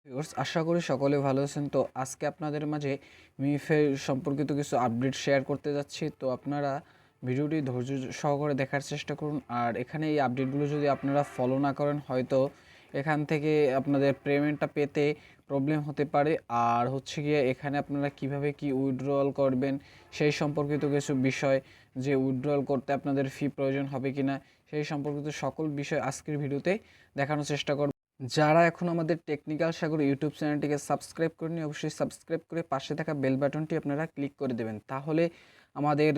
Viewers, আশা করি সকলে ভালো আছেন। তো আজকে আপনাদের মাঝে মিফের সম্পর্কিত কিছু আপডেট শেয়ার করতে যাচ্ছি। তো আপনারা ভিডিওটি ধৈর্য সহকারে দেখার চেষ্টা করুন। আর এখানে এই আপডেটগুলো যদি আপনারা ফলো না করেন, হয়তো এখান থেকে আপনাদের পেমেন্টটা পেতে প্রবলেম হতে পারে। আর হচ্ছে গিয়ে এখানে আপনারা কিভাবে কি উইথড্রয়াল করবেন সেই সম্পর্কিত কিছু বিষয়, যে উইথড্রয়াল করতে আপনাদের ফি প্রয়োজন হবে কিনা সেই সম্পর্কিত সকল বিষয় আজকের ভিডিওতে দেখানোর চেষ্টা করব। যারা এখন আমাদের টেকনিক্যাল সাগর ইউটিউব চ্যানেলটিকে সাবস্ক্রাইব করেনি, অবশ্যই সাবস্ক্রাইব করে পাশে থাকা বেল বাটনটি আপনারা ক্লিক করে দেবেন। তাহলে আমাদের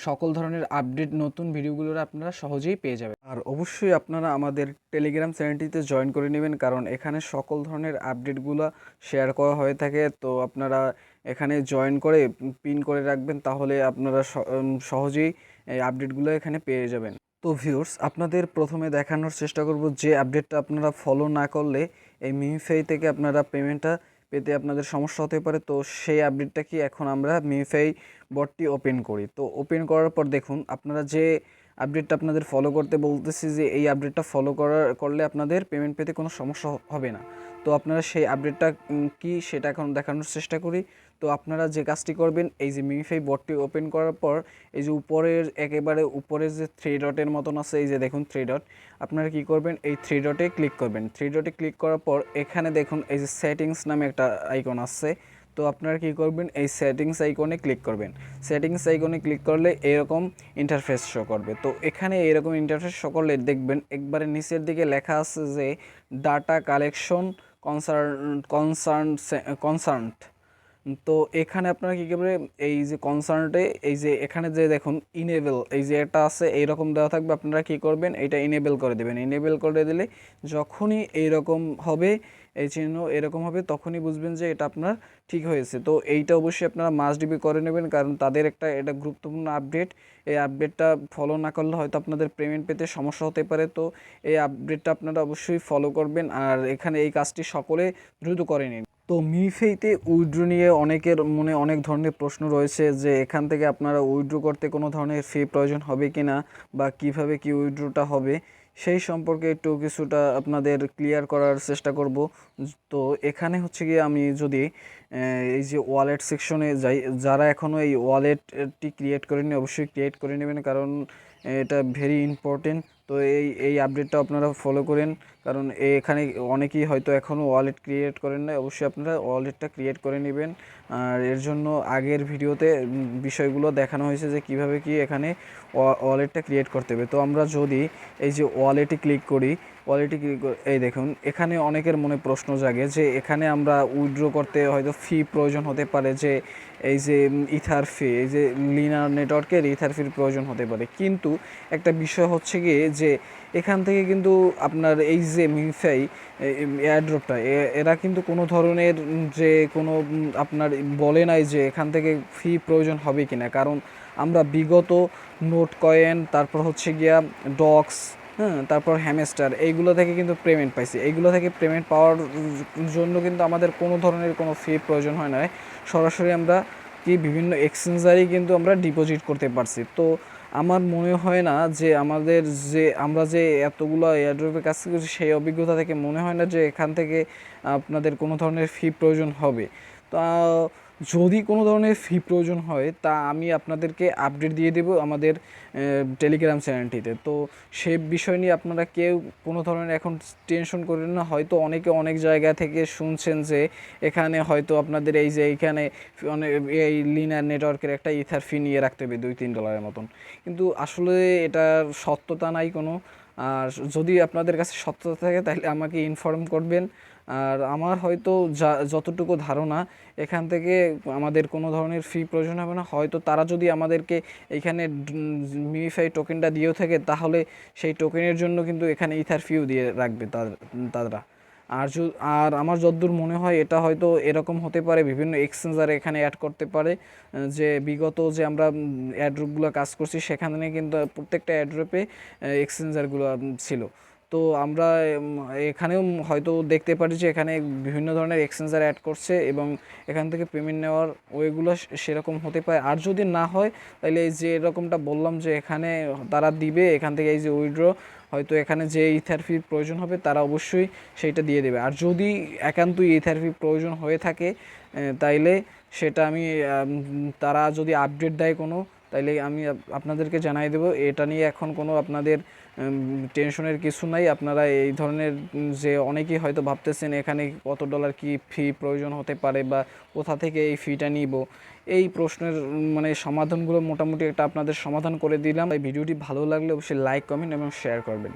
সকল ধরনের আপডেট নতুন ভিডিওগুলোর আপনারা সহজেই পেয়ে যাবেন। আর অবশ্যই আপনারা আমাদের টেলিগ্রাম চ্যানেলটিতে জয়েন করে নেবেন, কারণ এখানে সকল ধরনের আপডেটগুলো শেয়ার করা হয়ে থাকে। তো আপনারা এখানে জয়েন করে পিন করে রাখবেন, তাহলে আপনারা সহজেই এই আপডেটগুলো এখানে পেয়ে যাবেন। তো ভিউয়ার্স, আপনাদের প্রথমে দেখানোর চেষ্টা করব যে আপডেটটা আপনারা ফলো না করলে এই মিমিফাই থেকে আপনারা পেমেন্টটা পেতে আপনাদের সমস্যা হতে পারে। তো সেই আপডেটটা কি, এখন আমরা মিমিফাই বটটি ওপেন করি। তো ওপেন করার পর দেখুন, আপনারা যে আপডেটটা আপনাদের ফলো করতে বলতেছি, যে এই আপডেটটা ফলো করলে আপনাদের পেমেন্ট পেতে কোনো সমস্যা হবে না। তো আপনারা সেই আপডেটটা কি সেটা এখন দেখানোর চেষ্টা করি। তো আপনারা যে কাজটি করবেন, এই যে মিমিফাই বটটি ওপেন করার পর এই যে উপরের একেবারে উপরের যে থ্রি ডটের মতন আছে, এই যে দেখুন থ্রি ডট, আপনারা কি করবেন, এই থ্রি ডটে ক্লিক করবেন। থ্রি ডটে ক্লিক করার পর এখানে দেখুন এই যে সেটিংস নামে একটা আইকন আছে। তো আপনারা কি করবেন, এই সেটিংস আইকনে ক্লিক করবেন। সেটিংস আইকনে ক্লিক করলে এরকম ইন্টারফেস শো করবে। তো এখানে এরকম ইন্টারফেস শো করলে দেখবেন একবারে নিচের দিকে লেখা আছে যে ডাটা কালেকশন কনসার্নড। তো এখানে আপনারা কী করবে, এই যে কনসার্নটে এই যে এখানে যে দেখুন ইনেবল, এই যে এটা আছে এইরকম দেওয়া থাকবে, আপনারা কি করবেন, এটা ইনেবল করে দেবেন। ইনেবল করে দিলে যখনই এইরকম হবে, এই চিহ্ন এরকম হবে, তখনই বুঝবেন যে এটা আপনার ঠিক হয়েছে। তো এইটা অবশ্যই আপনারা মাস্ট বি করে নেবেন, কারণ তাদের এটা গুরুত্বপূর্ণ আপডেট। এই আপডেটটা ফলো না করলে হয়তো আপনাদের পেমেন্ট পেতে সমস্যা হতে পারে। তো এই আপডেটটা আপনারা অবশ্যই ফলো করবেন, আর এখানে এই কাজটি সকলে দ্রুত করে নিন। তো মিফেইতে উইথড্র নিয়ে অনেকের মনে অনেক ধরনের প্রশ্ন রয়েছে, যে এখান থেকে আপনারা উইথড্র করতে কোনো ধরনের ফি প্রয়োজন হবে কি না, বা কিভাবে কি উইথড্রটা হবে সেই সম্পর্কে একটু কিছুটা আপনাদের ক্লিয়ার করার চেষ্টা করব। তো এখানে হচ্ছে গিয়ে আমি যদি এই যে ওয়ালেট সেকশনে যাই, যারা এখনও এই ওয়ালেটটি ক্রিয়েট করেনি অবশ্যই ক্রিয়েট করে নেবেন, কারণ এটা ভেরি ইম্পর্টেন্ট। তো এই আপডেটটা আপনারা ফলো করেন, কারণ এখানে অনেকেই হয়তো এখনও ওয়ালেট ক্রিয়েট করেন না। অবশ্যই আপনারা ওয়ালেটটা ক্রিয়েট করে নেবেন। আর এর জন্য আগের ভিডিওতে বিষয়গুলো দেখানো হয়েছে যে কিভাবে কি এখানে ওয়ালেটটা ক্রিয়েট করতে হবে। তো আমরা যদি এই যে ওয়ালেটে ক্লিক করি, ওয়ালেটে ক্লিক এই দেখুন এখানে অনেকের মনে প্রশ্ন জাগে যে এখানে আমরা উইথড্র করতে হয়তো ফি প্রয়োজন হতে পারে, যে এই যে ইথার ফি, এই যে লিনার নেটওয়ার্কের ইথার ফির প্রয়োজন হতে পারে। কিন্তু একটা বিষয় হচ্ছে গিয়ে যে এখান থেকে কিন্তু আপনার এই যে মিমিফাই এয়ারড্রপটা, এরা কিন্তু কোনো ধরনের যে কোনো আপনার বলে নাই যে এখান থেকে ফি প্রয়োজন হবে কিনা, কারণ আমরা বিগত নোট কয়েন, তারপর হচ্ছে গিয়া ডক্স, হ্যাঁ, তারপর হ্যামস্টার, এইগুলো থেকে কিন্তু পেমেন্ট পাইছি। এইগুলো থেকে পেমেন্ট পাওয়ার জন্য কিন্তু আমাদের কোনো ধরনের কোনো ফি প্রয়োজন হয় না। সরাসরি আমরা কি বিভিন্ন এক্সচেঞ্জারেই কিন্তু আমরা ডিপোজিট করতে পারছি। তো আমার মনে হয় না যে আমাদের যে আমরা যে এতগুলো এয়ারড্রপের কাজ করছি সেই অভিজ্ঞতা থেকে মনে হয় না যে এখান থেকে আপনাদের কোনো ধরনের ফি প্রয়োজন হবে। তো যদি কোনো ধরনের ফি প্রয়োজন হয় তা আমি আপনাদেরকে আপডেট দিয়ে দেব আমাদের টেলিগ্রাম চ্যানেলটিতে। তো সে বিষয় নিয়ে আপনারা কেউ কোনো ধরনের এখন টেনশন করেন না। হয়তো অনেকে অনেক জায়গা থেকে শুনছেন যে এখানে হয়তো আপনাদের এই যে এইখানে এই লিনার নেটওয়ার্কের একটা ইথার ফি নিয়ে রাখতে হবে $2-3 মতন, কিন্তু আসলে এটার সত্যতা নাই কোনো। আর যদি আপনাদের কাছে সত্যতা থাকে তাহলে আমাকে ইনফর্ম করবেন। আর আমার হয়তো যতটুকু ধারণা, এখান থেকে আমাদের কোনো ধরনের ফি প্রয়োজন হবে না। হয়তো তারা যদি আমাদেরকে এখানে মিমিফাই টোকেনটা দিয়েও থাকে, তাহলে সেই টোকেনের জন্য কিন্তু এখানে ইথার ফিও দিয়ে রাখবে তারা। আর আমার যতদূর মনে হয় এটা হয়তো এরকম হতে পারে, বিভিন্ন এক্সচেঞ্জার এখানে অ্যাড করতে পারে, যে বিগত যে আমরা অ্যাড্রপগুলো কাজ করছি সেখানে কিন্তু প্রত্যেকটা অ্যাড্রপে এক্সচেঞ্জারগুলো ছিল। তো আমরা এখানেও হয়তো দেখতে পারি যে এখানে বিভিন্ন ধরনের এক্সচেঞ্জার অ্যাড করছে এবং এখান থেকে পেমেন্ট নেওয়ার ওয়েগুলো সেরকম হতে পারে। আর যদি না হয় তাহলে এই যে এরকমটা বললাম যে এখানে তারা দিবে, এখান থেকে এই যে উইথড্র হয়তো এখানে যে ইথার ফির প্রয়োজন হবে তারা অবশ্যই সেইটা দিয়ে দেবে। আর যদি একান্তই ইথার ফি প্রয়োজন হয়ে থাকে তাইলে সেটা আমি তারা যদি আপডেট দেয় কোনো, তাইলে আমি আপনাদেরকে জানাই দেবো। এটা নিয়ে এখন কোনো আপনাদের টেনশনের কিছু নাই। আপনারা এই ধরনের যে অনেকেই হয়তো ভাবতেছেন এখানে কত ডলার কি ফি প্রয়োজন হতে পারে বা কোথা থেকে এই ফিটা নিব, এই প্রশ্নের মানে সমাধানগুলো মোটামুটি একটা আপনাদের সমাধান করে দিলাম। এই ভিডিওটি ভালো লাগলে অবশ্যই লাইক, কমেন্ট এবং শেয়ার করবেন।